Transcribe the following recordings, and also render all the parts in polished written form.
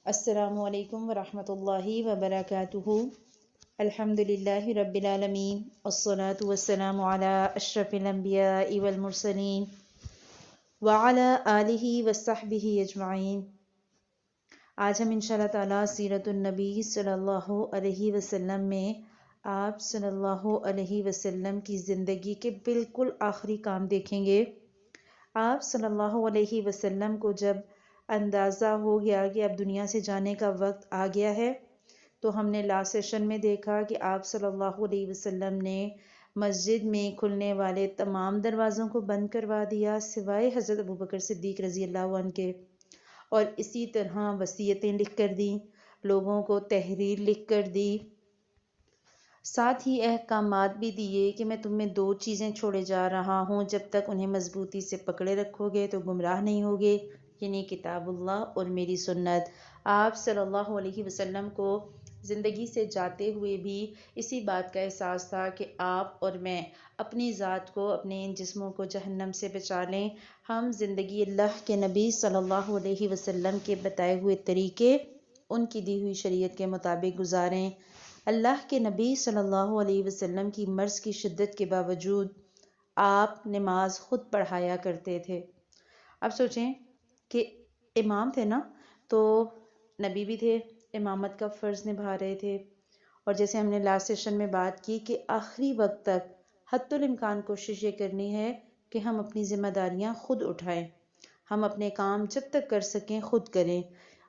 السلام علیکم ورحمۃ اللہ وبرکاتہ۔ الحمد للہ رب العالمین، والصلاة والسلام علی اشرف الانبیاء والمرسلین وعلی آلہ وصحبہ اجمعین۔ آج ہم انشاءاللہ تعالی سیرت النبی صلی اللہ علیہ وسلم میں آپ صلی اللہ علیہ وسلم کی زندگی کے بالکل آخری کام دیکھیں گے۔ آپ صلی اللہ علیہ وسلم کو جب اندازہ ہو گیا کہ اب دنیا سے جانے کا وقت آ گیا ہے، تو ہم نے لاسٹ سیشن میں دیکھا کہ آپ صلی اللہ علیہ وسلم نے مسجد میں کھلنے والے تمام دروازوں کو بند کروا دیا سوائے حضرت ابوبکر صدیق رضی اللہ عنہ کے، اور اسی طرح وصیتیں لکھ کر دیں، لوگوں کو تحریر لکھ کر دی، ساتھ ہی احکامات بھی دیے کہ میں تمہیں 2 چیزیں چھوڑے جا رہا ہوں، جب تک انہیں مضبوطی سے پکڑے رکھو گے تو گمراہ نہیں ہوگے، یعنی کتاب اللہ اور میری سنت۔ آپ صلی اللہ علیہ وسلم کو زندگی سے جاتے ہوئے بھی اسی بات کا احساس تھا کہ آپ اور میں اپنی ذات کو، اپنے ان جسموں کو جہنم سے بچا لیں، ہم زندگی اللہ کے نبی صلی اللہ علیہ وسلم کے بتائے ہوئے طریقے، ان کی دی ہوئی شریعت کے مطابق گزاریں۔ اللہ کے نبی صلی اللہ علیہ وسلم کی مرض کی شدت کے باوجود آپ نماز خود پڑھایا کرتے تھے۔ اب سوچیں کہ امام تھے نا، تو نبی بھی تھے، امامت کا فرض نبھا رہے تھے، اور جیسے ہم نے لاسٹ سیشن میں بات کی کہ آخری وقت تک حتی الامکان کوشش یہ کرنی ہے کہ ہم اپنی ذمہ داریاں خود اٹھائیں، ہم اپنے کام جب تک کر سکیں خود کریں۔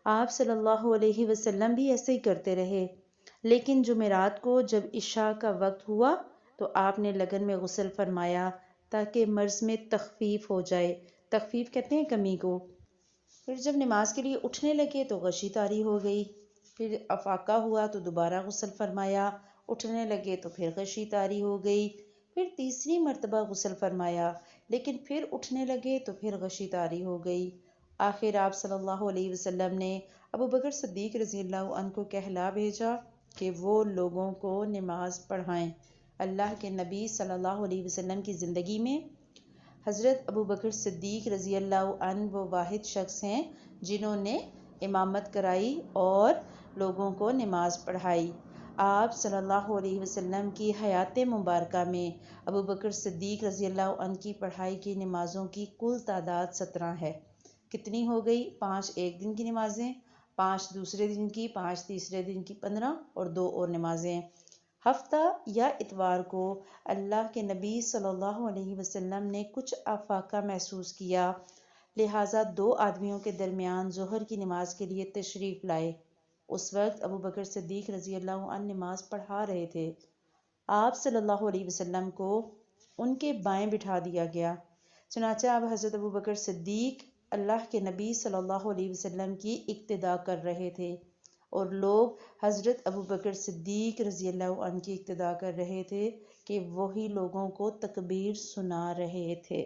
آپ صلی اللہ علیہ وسلم بھی ایسے ہی کرتے رہے، لیکن جمعرات کو جب عشاء کا وقت ہوا تو آپ نے لگن میں غسل فرمایا تاکہ مرض میں تخفیف ہو جائے۔ تخفیف کہتے ہیں کمی کو۔ پھر جب نماز کے لیے اٹھنے لگے تو غشی طاری ہو گئی، پھر افاقہ ہوا تو دوبارہ غسل فرمایا، اٹھنے لگے تو پھر غشی طاری ہو گئی، پھر تیسری مرتبہ غسل فرمایا، لیکن پھر اٹھنے لگے تو پھر غشی طاری ہو گئی۔ آخر آپ صلی اللہ علیہ وسلم نے ابوبکر صدیق رضی اللہ عنہ کو کہلا بھیجا کہ وہ لوگوں کو نماز پڑھائیں۔ اللہ کے نبی صلی اللہ علیہ وسلم کی زندگی میں حضرت ابوبکر صدیق رضی اللہ عنہ وہ واحد شخص ہیں جنہوں نے امامت کرائی اور لوگوں کو نماز پڑھائی۔ آپ صلی اللہ علیہ وسلم کی حیات مبارکہ میں ابوبکر صدیق رضی اللہ عنہ کی پڑھائی کی نمازوں کی کل تعداد 17 ہے۔ کتنی ہو گئی؟ 5 ایک دن کی نمازیں، 5 دوسرے دن کی، 5 تیسرے دن کی، 15 اور 2 اور نمازیں۔ ہفتہ یا اتوار کو اللہ کے نبی صلی اللہ علیہ وسلم نے کچھ افاقہ محسوس کیا، لہٰذا 2 آدمیوں کے درمیان ظہر کی نماز کے لیے تشریف لائے۔ اس وقت ابوبکر صدیق رضی اللہ عنہ نماز پڑھا رہے تھے۔ آپ صلی اللہ علیہ وسلم کو ان کے بائیں بٹھا دیا گیا، چنانچہ اب حضرت ابوبکر صدیق اللہ کے نبی صلی اللہ علیہ وسلم کی اقتداء کر رہے تھے، اور لوگ حضرت ابوبکر صدیق رضی اللہ عنہ کی اقتداء کر رہے تھے کہ وہی لوگوں کو تکبیر سنا رہے تھے۔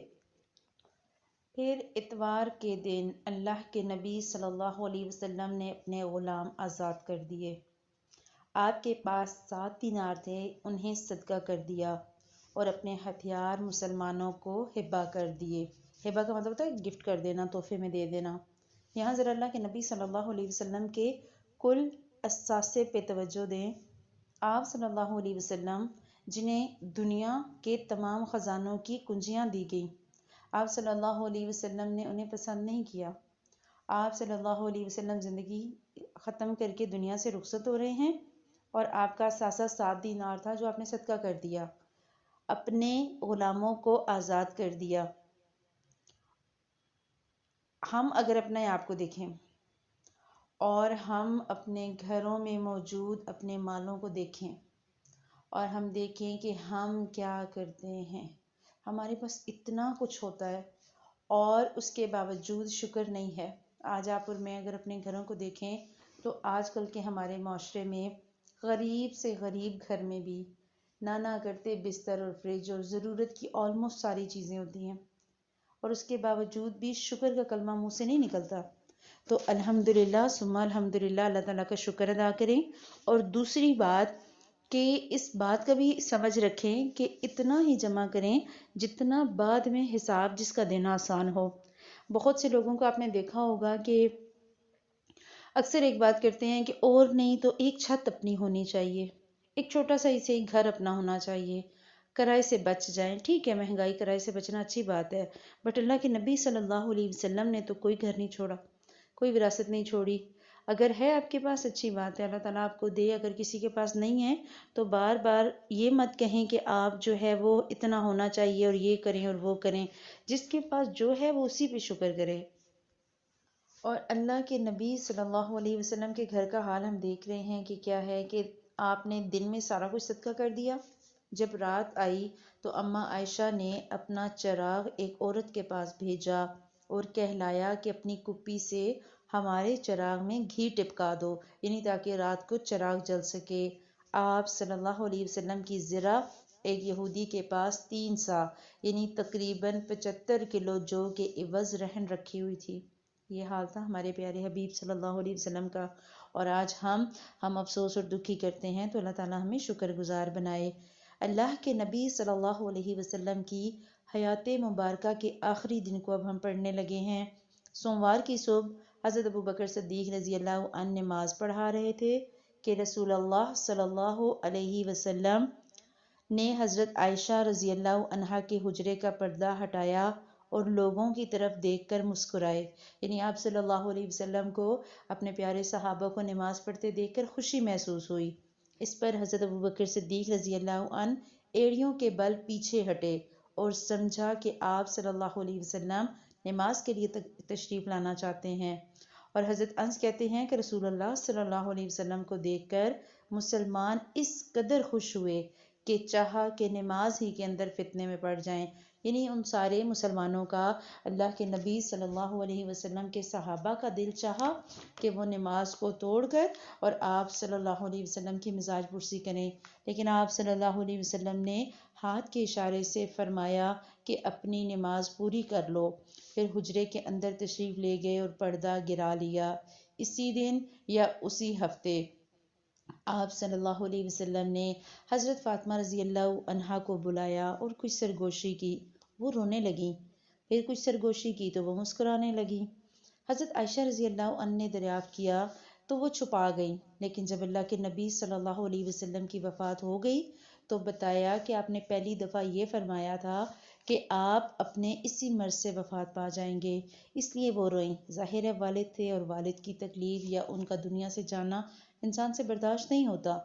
پھر اتوار کے دن اللہ کے نبی صلی اللہ علیہ وسلم نے اپنے غلام آزاد کر دیے۔ آپ کے پاس 7 دینار تھے، انہیں صدقہ کر دیا اور اپنے ہتھیار مسلمانوں کو ہبہ کر دیے۔ ہبہ کا مطلب ہوتا ہے گفٹ کر دینا، تحفے میں دے دینا۔ یہاں ذرا اللہ کے نبی صلی اللہ علیہ وسلم کے کل اثاثے پہ توجہ دیں۔ آپ صلی اللہ علیہ وسلم جنہیں دنیا کے تمام خزانوں کی کنجیاں دی گئیں، آپ صلی اللہ علیہ وسلم نے انہیں پسند نہیں کیا۔ آپ صلی اللہ علیہ وسلم زندگی ختم کر کے دنیا سے رخصت ہو رہے ہیں، اور آپ کا اثاثہ 7 دینار تھا جو آپ نے صدقہ کر دیا، اپنے غلاموں کو آزاد کر دیا۔ ہم اگر اپنے آپ کو دیکھیں اور ہم اپنے گھروں میں موجود اپنے مالوں کو دیکھیں اور ہم دیکھیں کہ ہم کیا کرتے ہیں، ہمارے پاس اتنا کچھ ہوتا ہے اور اس کے باوجود شکر نہیں ہے۔ آج آپ اور میں اگر اپنے گھروں کو دیکھیں تو آج کل کے ہمارے معاشرے میں غریب سے غریب گھر میں بھی نہ کرتے بستر اور فریج اور ضرورت کی آلموسٹ ساری چیزیں ہوتی ہیں، اور اس کے باوجود بھی شکر کا کلمہ منہ سے نہیں نکلتا۔ تو الحمدللہ ثم الحمدللہ، اللہ تعالیٰ کا شکر ادا کریں۔ اور دوسری بات کہ اس بات کا بھی سمجھ رکھیں کہ اتنا ہی جمع کریں جتنا بعد میں حساب جس کا دینا آسان ہو۔ بہت سے لوگوں کو آپ نے دیکھا ہوگا کہ اکثر ایک بات کرتے ہیں کہ اور نہیں تو ایک چھت اپنی ہونی چاہیے، ایک چھوٹا سا اسے ایک گھر اپنا ہونا چاہیے، کرائے سے بچ جائیں. ٹھیک ہے، مہنگائی کرائے سے بچنا اچھی بات ہے، بٹ اللہ کے نبی صلی اللہ علیہ وسلم نے تو کوئی گھر نہیں چھوڑا، کوئی وراثت نہیں چھوڑی. اگر ہے آپ کے پاس اچھی بات ہے، اللہ تعالیٰ آپ کو دے. اگر کسی کے پاس نہیں ہے تو بار بار یہ مت کہیں کہ آپ جو ہے وہ اتنا ہونا چاہیے اور یہ کریں اور وہ کریں. جس کے پاس جو ہے وہ اسی پہ شکر کرے. اور اللہ کے نبی صلی اللہ علیہ وسلم کے گھر کا حال ہم دیکھ رہے ہیں کہ کیا ہے کہ آپ نے دن میں سارا کچھ صدقہ کر دیا. جب رات آئی تو اماں عائشہ نے اپنا چراغ ایک عورت کے پاس بھیجا اور کہلایا کہ اپنی کپی سے ہمارے چراغ میں گھی ٹپکا دو، یعنی تاکہ رات کو چراغ جل سکے. آپ صلی اللہ علیہ وسلم کی زرہ ایک یہودی کے پاس 3 سا یعنی تقریباً 75 کلو جو کے عوض رہن رکھی ہوئی تھی. یہ حال تھا ہمارے پیارے حبیب صلی اللہ علیہ وسلم کا. اور آج ہم افسوس اور دکھی کرتے ہیں تو اللہ تعالیٰ ہمیں شکر گزار بنائے. اللہ کے نبی صلی اللہ علیہ وسلم کی حیات مبارکہ کے آخری دن کو اب ہم پڑھنے لگے ہیں. سوموار کی صبح حضرت ابوبکر صدیق رضی اللہ عنہ نماز پڑھا رہے تھے کہ رسول اللہ صلی اللہ علیہ وسلم نے حضرت عائشہ رضی اللہ عنہا کے حجرے کا پردہ ہٹایا اور لوگوں کی طرف دیکھ کر مسکرائے. یعنی آپ صلی اللہ علیہ وسلم کو اپنے پیارے صحابہ کو نماز پڑھتے دیکھ کر خوشی محسوس ہوئی. اس پر حضرت ابوبکر صدیق رضی اللہ عنہ ایڑیوں کے بل پیچھے ہٹے اور سمجھا کہ آپ صلی اللہ علیہ وسلم نماز کے لیے تشریف لانا چاہتے ہیں. اور حضرت انس کہتے ہیں کہ رسول اللہ صلی اللہ علیہ وسلم کو دیکھ کر مسلمان اس قدر خوش ہوئے کہ چاہا کہ نماز ہی کے اندر فتنے میں پڑ جائیں. یعنی ان سارے مسلمانوں کا اللہ کے نبی صلی اللہ علیہ وسلم کے صحابہ کا دل چاہا کہ وہ نماز کو توڑ کر اور آپ صلی اللہ علیہ وسلم کی مزاج پرسی کریں. لیکن آپ صلی اللہ علیہ وسلم نے ہاتھ کے اشارے سے فرمایا کہ اپنی نماز پوری کر لو. پھر حجرے کے اندر تشریف لے گئے اور پردہ گرا لیا. اسی دن یا اسی ہفتے آپ صلی اللہ علیہ وسلم نے حضرت فاطمہ رضی اللہ عنہا کو بلایا اور کچھ سرگوشی کی. وہ رونے لگیں. پھر کچھ سرگوشی کی تو وہ مسکرانے لگیں. حضرت عائشہ رضی اللہ عنہ نے دریافت کیا تو وہ چھپا گئیں. لیکن جب اللہ کے نبی صلی اللہ علیہ وسلم کی وفات ہو گئی تو بتایا کہ آپ نے پہلی دفعہ یہ فرمایا تھا کہ آپ اپنے اسی مرض سے وفات پا جائیں گے، اس لیے وہ روئیں. ظاہر ہے والد تھے اور والد کی تکلیف یا ان کا دنیا سے جانا انسان سے برداشت نہیں ہوتا.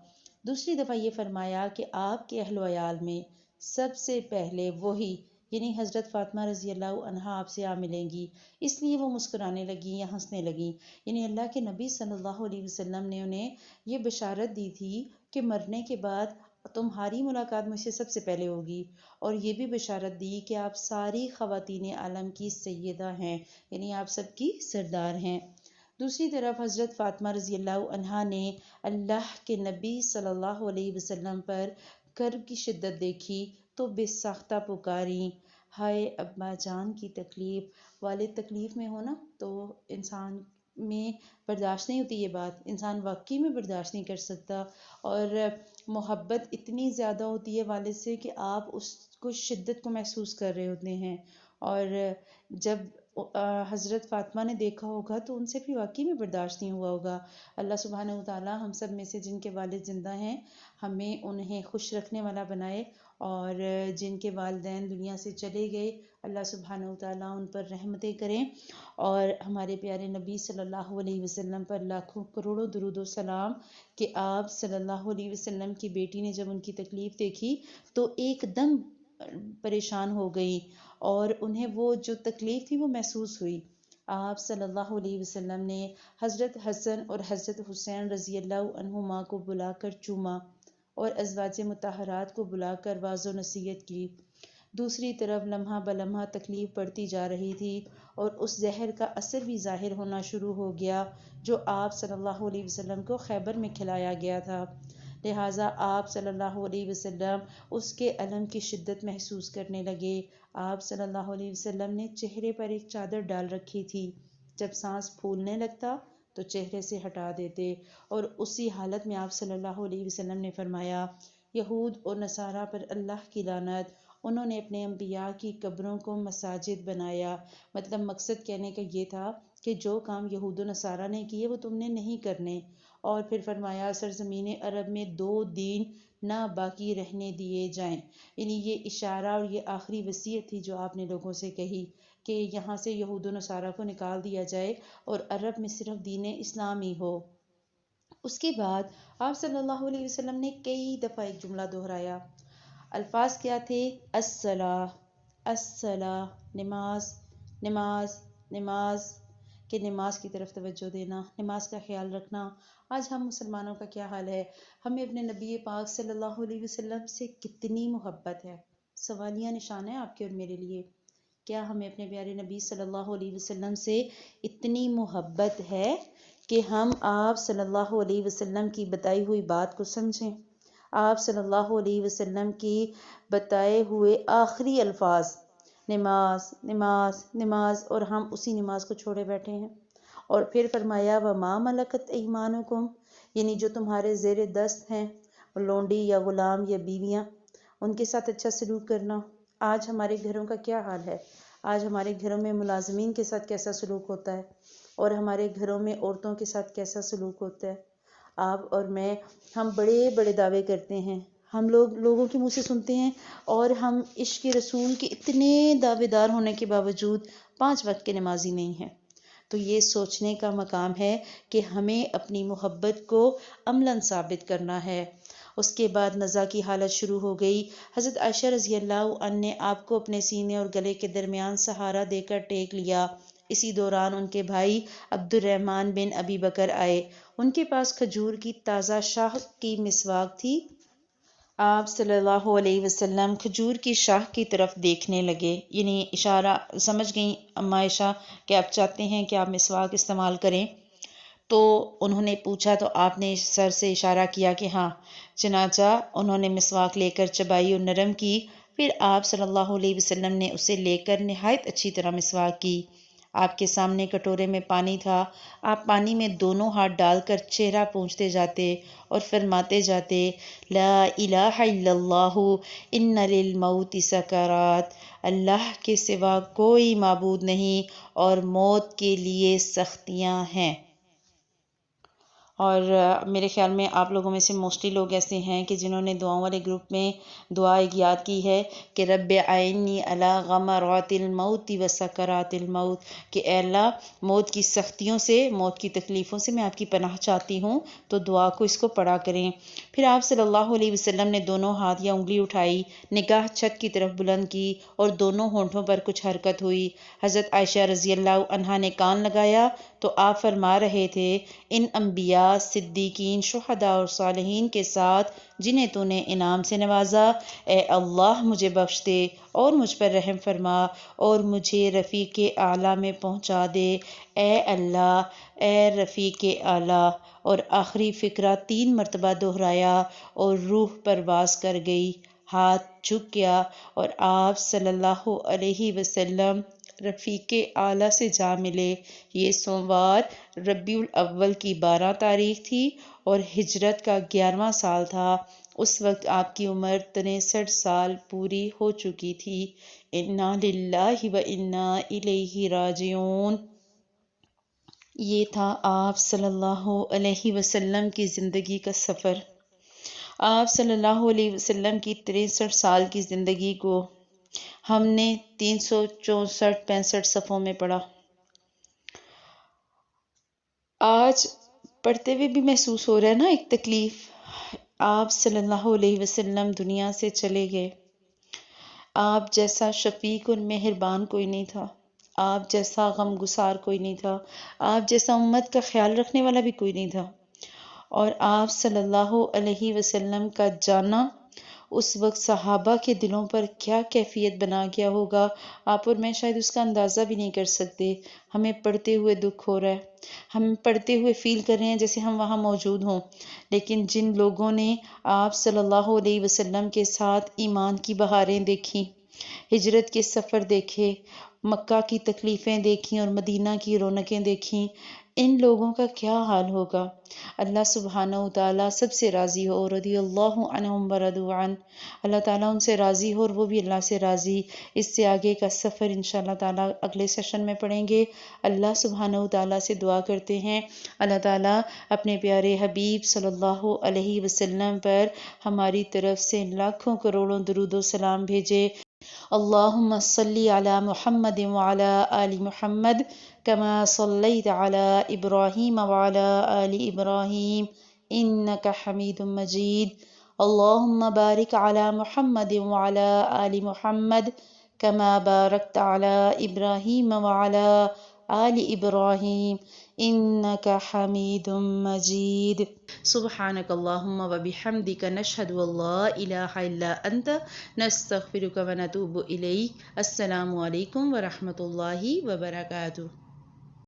دوسری دفعہ یہ فرمایا کہ آپ کے اہل و عیال میں سب سے پہلے وہی یعنی حضرت فاطمہ رضی اللہ عنہا آپ سے آ ملیں گی، اس لیے وہ مسکرانے لگیں یا ہنسنے لگیں. یعنی اللہ کے نبی صلی اللہ علیہ وسلم نے انہیں یہ بشارت دی تھی کہ مرنے کے بعد تمہاری ملاقات مجھ سے سب سے پہلے ہوگی، اور یہ بھی بشارت دی کہ آپ ساری خواتین عالم کی سیدہ ہیں، یعنی آپ سب کی سردار ہیں. دوسری طرف حضرت فاطمہ رضی اللہ عنہا نے اللہ کے نبی صلی اللہ علیہ وسلم پر کرب کی شدت دیکھی تو بے ساختہ پکاریں، ہائے ابا جان کی تکلیف. والد تکلیف میں ہونا تو انسان میں برداشت نہیں ہوتی، یہ بات انسان واقعی میں برداشت نہیں کر سکتا. اور محبت اتنی زیادہ ہوتی ہے والد سے کہ آپ اس کو شدت کو محسوس کر رہے ہوتے ہیں. اور جب حضرت فاطمہ نے دیکھا ہوگا تو ان سے بھی واقعی میں برداشت نہیں ہوا ہوگا. اللہ سبحانہ و تعالی ہم سب میں سے جن کے والد زندہ ہیں ہمیں انہیں خوش رکھنے والا بنائے، اور جن کے والدین دنیا سے چلے گئے اللہ سبحانہ و تعالیٰ ان پر رحمتیں کریں، اور ہمارے پیارے نبی صلی اللہ علیہ وسلم پر لاکھوں کروڑوں درود و سلام کہ آپ صلی اللہ علیہ وسلم کی بیٹی نے جب ان کی تکلیف دیکھی تو ایک دم پریشان ہو گئی اور انہیں وہ جو تکلیف تھی وہ محسوس ہوئی. آپ صلی اللہ علیہ وسلم نے حضرت حسن اور حضرت حسین رضی اللہ عنہما کو بلا کر چوما اور ازواج مطہرات کو بلا کر واعظ و نصیحت کی. دوسری طرف لمحہ بلمحہ تکلیف بڑھتی جا رہی تھی اور اس زہر کا اثر بھی ظاہر ہونا شروع ہو گیا جو آپ صلی اللہ علیہ وسلم کو خیبر میں کھلایا گیا تھا. لہٰذا آپ صلی اللہ علیہ وسلم اس کے الم کی شدت محسوس کرنے لگے. آپ صلی اللہ علیہ وسلم نے چہرے پر ایک چادر ڈال رکھی تھی، جب سانس پھولنے لگتا تو چہرے سے ہٹا دیتے، اور اسی حالت میں آپ صلی اللہ علیہ وسلم نے فرمایا، یہود اور نصارہ پر اللہ کی لعنت انہوں نے اپنے انبیاء کی قبروں کو مساجد بنایا۔ مطلب مقصد کہنے کا یہ تھا کہ جو کام یہود و نصارہ نے کیے وہ تم نے نہیں کرنے۔ اور پھر فرمایا سرزمین عرب میں 2 دین نہ باقی رہنے دیے جائیں۔ یعنی یہ اشارہ اور یہ آخری وصیت تھی جو آپ نے لوگوں سے کہی کہ یہاں سے یہود و نصارہ کو نکال دیا جائے اور عرب میں صرف دین اسلام ہی ہو۔ اس کے بعد آپ صلی اللہ علیہ وسلم نے کئی دفعہ ایک جملہ دہرایا۔ الفاظ کیا تھے؟ الصلاۃ، الصلاۃ، نماز، نماز، نماز، کہ نماز کی طرف توجہ دینا، نماز کا خیال رکھنا۔ آج ہم مسلمانوں کا کیا حال ہے؟ ہمیں اپنے نبی پاک صلی اللہ علیہ وسلم سے کتنی محبت ہے؟ سوالیہ نشان ہے آپ کے اور میرے لیے۔ کیا ہمیں اپنے پیارے نبی صلی اللہ علیہ وسلم سے اتنی محبت ہے کہ ہم آپ صلی اللہ علیہ وسلم کی بتائی ہوئی بات کو سمجھیں؟ آپ صلی اللہ علیہ وسلم کی بتائے ہوئے آخری الفاظ نماز، نماز، نماز، اور ہم اسی نماز کو چھوڑے بیٹھے ہیں۔ اور پھر فرمایا وَمَا مَلَكَتْ أَيْمَانُكُمْ، یعنی جو تمہارے زیر دست ہیں، لونڈی یا غلام یا بیویاں، ان کے ساتھ اچھا سلوک کرنا۔ آج ہمارے گھروں کا کیا حال ہے؟ آج ہمارے گھروں میں ملازمین کے ساتھ کیسا سلوک ہوتا ہے اور ہمارے گھروں میں عورتوں کے ساتھ کیسا سلوک ہوتا ہے؟ آپ اور میں، ہم بڑے بڑے دعوے کرتے ہیں، ہم لوگوں کے منہ سے سنتے ہیں، اور ہم عشق رسول کے اتنے دعوے دار ہونے کے باوجود 5 وقت کے نمازی نہیں ہیں۔ تو یہ سوچنے کا مقام ہے کہ ہمیں اپنی محبت کو عملاً ثابت کرنا ہے۔ اس کے بعد نزا کی حالت شروع ہو گئی۔ حضرت عائشہ رضی اللہ عنہ نے آپ کو اپنے سینے اور گلے کے درمیان سہارا دے کر ٹیک لیا۔ اسی دوران ان کے بھائی عبد الرحمن بن ابی بکر آئے۔ ان کے پاس کھجور کی تازہ شاخ کی مسواک تھی۔ آپ صلی اللہ علیہ وسلم کھجور کی شاخ کی طرف دیکھنے لگے، یعنی اشارہ سمجھ گئیں اما عائشہ کہ آپ چاہتے ہیں کہ آپ مسواک استعمال کریں۔ تو انہوں نے پوچھا تو آپ نے سر سے اشارہ کیا کہ ہاں۔ چنانچہ انہوں نے مسواک لے کر چبائی اور نرم کی۔ پھر آپ صلی اللہ علیہ وسلم نے اسے لے کر نہایت اچھی طرح مسواک کی۔ آپ کے سامنے کٹورے میں پانی تھا۔ آپ پانی میں دونوں ہاتھ ڈال کر چہرہ پونچھتے جاتے اور فرماتے جاتے لا الہ الا اللہ ان للموت سکرات، اللہ کے سوا کوئی معبود نہیں اور موت کے لیے سختیاں ہیں۔ اور میرے خیال میں آپ لوگوں میں سے موسٹلی لوگ ایسے ہیں کہ جنہوں نے دعاؤں والے گروپ میں دعا ایک یاد کی ہے کہ رب اعنی علی غمرات الموت و سکرات الموت، کہ اے اللہ موت کی سختیوں سے، موت کی تکلیفوں سے میں آپ کی پناہ چاہتی ہوں، تو دعا کو اس کو پڑھا کریں۔ پھر آپ صلی اللہ علیہ وسلم نے دونوں ہاتھ یا انگلی اٹھائی، نگاہ چھت کی طرف بلند کی اور دونوں ہونٹوں پر کچھ حرکت ہوئی۔ حضرت عائشہ رضی اللہ عنہا نے کان لگایا تو آپ فرما رہے تھے ان انبیاء، صدیقین، شہداء اور صالحین کے ساتھ جنہیں تو نے انعام سے نوازا، اے اللہ مجھے بخش دے اور مجھ پر رحم فرما اور مجھے رفیق اعلیٰ میں پہنچا دے، اے اللہ، اے رفیق اعلیٰ۔ اور آخری فقرہ 3 مرتبہ دہرایا اور روح پرواز کر گئی، ہاتھ جھک گیا اور آپ صلی اللہ علیہ وسلم رفیق اعلیٰ سے جا ملے۔ یہ سوموار ربیع الاول کی 12 تاریخ تھی اور ہجرت کا 11واں سال تھا۔ اس وقت آپ کی عمر 63 سال پوری ہو چکی تھی۔ انا للہ و انا الیہ راجعون۔ یہ تھا آپ صلی اللہ علیہ وسلم کی زندگی کا سفر۔ آپ صلی اللہ علیہ وسلم کی 63 سال کی زندگی کو ہم نے 364-65 صفحوں میں پڑھا۔ آج پڑھتے ہوئے بھی محسوس ہو رہا ہے نا ایک تکلیف۔ آپ صلی اللہ علیہ وسلم دنیا سے چلے گئے۔ آپ جیسا شفیق اور مہربان کوئی نہیں تھا، آپ جیسا غم گسار کوئی نہیں تھا، آپ جیسا امت کا خیال رکھنے والا بھی کوئی نہیں تھا۔ اور آپ صلی اللہ علیہ وسلم کا جانا اس وقت صحابہ کے دلوں پر کیا کیفیت بنا گیا ہوگا، آپ اور میں شاید اس کا اندازہ بھی نہیں کر سکتے۔ ہمیں پڑھتے ہوئے دکھ ہو رہا ہے، ہم پڑھتے ہوئے فیل کر رہے ہیں جیسے ہم وہاں موجود ہوں، لیکن جن لوگوں نے آپ صلی اللہ علیہ وسلم کے ساتھ ایمان کی بہاریں دیکھیں، ہجرت کے سفر دیکھے، مکہ کی تکلیفیں دیکھیں اور مدینہ کی رونقیں دیکھیں، ان لوگوں کا کیا حال ہوگا۔ اللہ سبحانہ و تعالیٰ سب سے راضی ہو، رضی اللہ عنہم ورضوا عنہ، اللہ تعالیٰ ان سے راضی ہو اور وہ بھی اللہ سے راضی۔ اس سے آگے کا سفر انشاءاللہ تعالیٰ اگلے سیشن میں پڑھیں گے۔ اللہ سبحانہ و تعالیٰ سے دعا کرتے ہیں اللہ تعالیٰ اپنے پیارے حبیب صلی اللہ علیہ وسلم پر ہماری طرف سے لاکھوں کروڑوں درود و سلام بھیجے۔ اللہم صلی علی محمد وعلی آل محمد کما صلیت علی ابراہیم وعلی آل ابراہیم انک حمید مجید۔ اللہم بارک علی محمد وعلی آل محمد کما بارکت علی ابراہیم وعلی آل ابراہیم انک حمید مجید۔ سبحانک اللہم وبحمدک نشہد ان لا الہ الا انت نستغفرک ونتوب الیک۔ السلام علیکم ورحمۃ اللہ وبرکاتہ۔